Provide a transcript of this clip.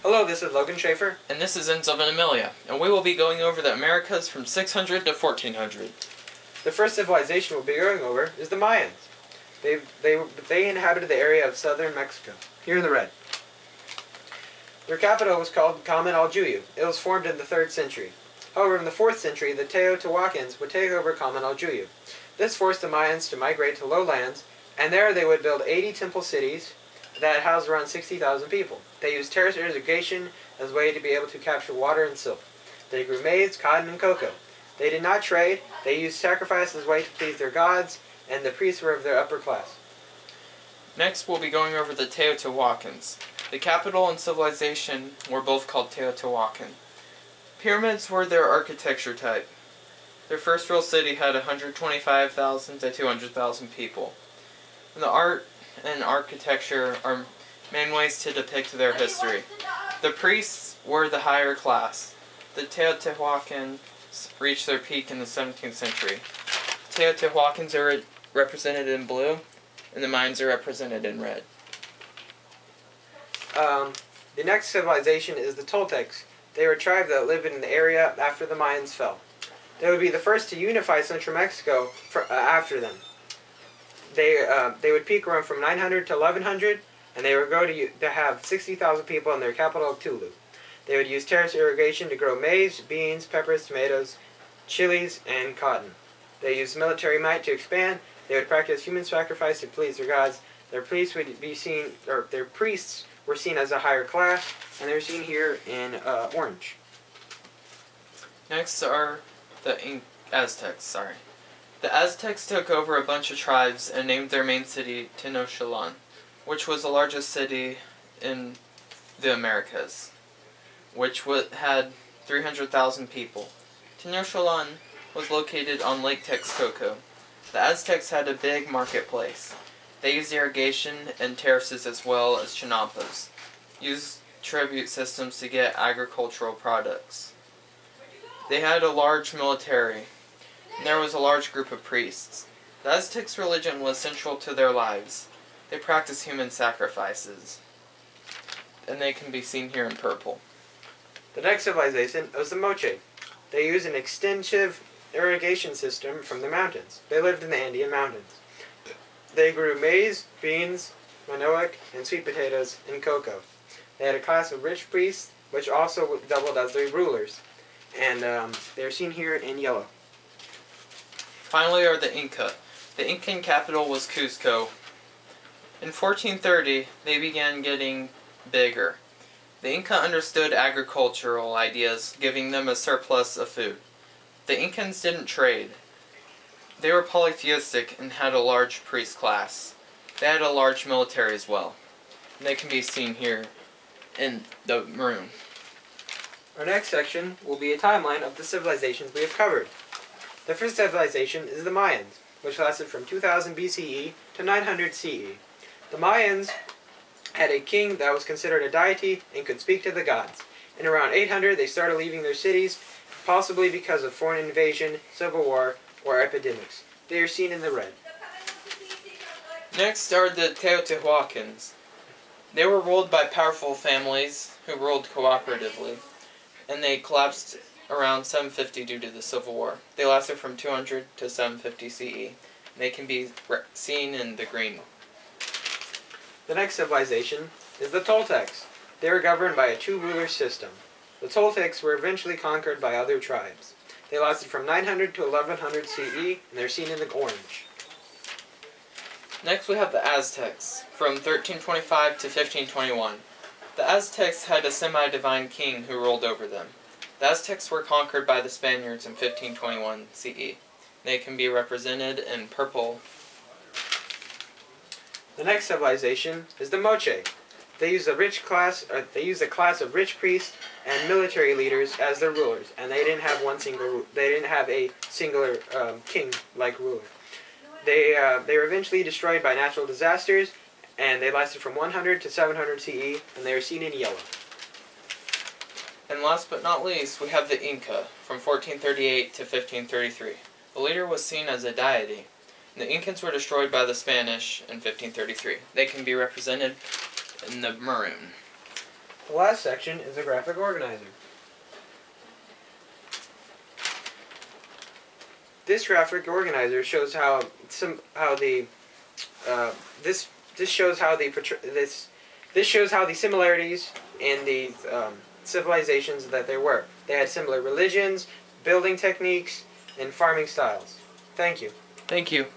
Hello, this is Logan Sheaffer. And this is Enzo Ventimiglia, and we will be going over the Americas from 600 to 1400. The first civilization we'll be going over is the Mayans. They inhabited the area of southern Mexico, here in the red. Their capital was called Caman-Aljuyu. It was formed in the 3rd century. However, in the 4th century, the Teotihuacans would take over Caman-Aljuyu. This forced the Mayans to migrate to lowlands, and there they would build 80 temple cities that housed around 60,000 people. They used terrace irrigation as a way to be able to capture water and silk. They grew maize, cotton, and cocoa. They did not trade. They used sacrifice as a way to please their gods, and the priests were of their upper class. Next, we'll be going over the Teotihuacans. The capital and civilization were both called Teotihuacan. Pyramids were their architecture type. Their first real city had 125,000 to 200,000 people. And the art and architecture are main ways to depict their history. The priests were the higher class. The Teotihuacans reached their peak in the 17th century. Teotihuacans are represented in blue, and the Mayans are represented in red. The next civilization is the Toltecs. They were a tribe that lived in the area after the Mayans fell. They would be the first to unify central Mexico after them. They would peak around from 900 to 1100, and they would go to have 60,000 people in their capital, Tulu. They would use terrace irrigation to grow maize, beans, peppers, tomatoes, chilies, and cotton. They used military might to expand. They would practice human sacrifice to please their gods. Their priests were seen as a higher class, and they're seen here in orange. Next are the Aztecs. The Aztecs took over a bunch of tribes and named their main city Tenochtitlan, which was the largest city in the Americas, which had 300,000 people. Tenochtitlan was located on Lake Texcoco. The Aztecs had a big marketplace. They used irrigation and terraces as well as chinampas, used tribute systems to get agricultural products. They had a large military, and there was a large group of priests. The Aztecs' religion was central to their lives. They practiced human sacrifices, and they can be seen here in purple. The next civilization was the Moche. They used an extensive irrigation system from the mountains. They lived in the Andean Mountains. They grew maize, beans, manioc, and sweet potatoes, and cocoa. They had a class of rich priests, which also doubled as their rulers, and they're seen here in yellow. Finally are the Inca. The Incan capital was Cuzco. In 1430, they began getting bigger. The Inca understood agricultural ideas, giving them a surplus of food. The Incans didn't trade. They were polytheistic and had a large priest class. They had a large military as well. And they can be seen here in the maroon. Our next section will be a timeline of the civilizations we have covered. The first civilization is the Mayans, which lasted from 2000 BCE to 900 CE. The Mayans had a king that was considered a deity and could speak to the gods. In around 800, they started leaving their cities, possibly because of foreign invasion, civil war, or epidemics. They are seen in the red. Next are the Teotihuacans. They were ruled by powerful families who ruled cooperatively, and they collapsed around 750 due to the Civil War. They lasted from 200 to 750 CE. They can be seen in the green. The next civilization is the Toltecs. They were governed by a two-ruler system. The Toltecs were eventually conquered by other tribes. They lasted from 900 to 1100 CE, and they're seen in the orange. Next we have the Aztecs, from 1325 to 1521. The Aztecs had a semi-divine king who ruled over them. The Aztecs were conquered by the Spaniards in 1521 CE. They can be represented in purple. The next civilization is the Moche. They used a class of rich priests and military leaders as their rulers, and they didn't have a singular king-like ruler. They were eventually destroyed by natural disasters, and they lasted from 100 to 700 CE, and they are seen in yellow. And last but not least, we have the Inca, from 1438 to 1533. The leader was seen as a deity. The Incans were destroyed by the Spanish in 1533. They can be represented in the maroon. The last section is a graphic organizer. This graphic organizer shows this shows how the similarities in the civilizations that there were. They had similar religions, building techniques, and farming styles. Thank you. Thank you.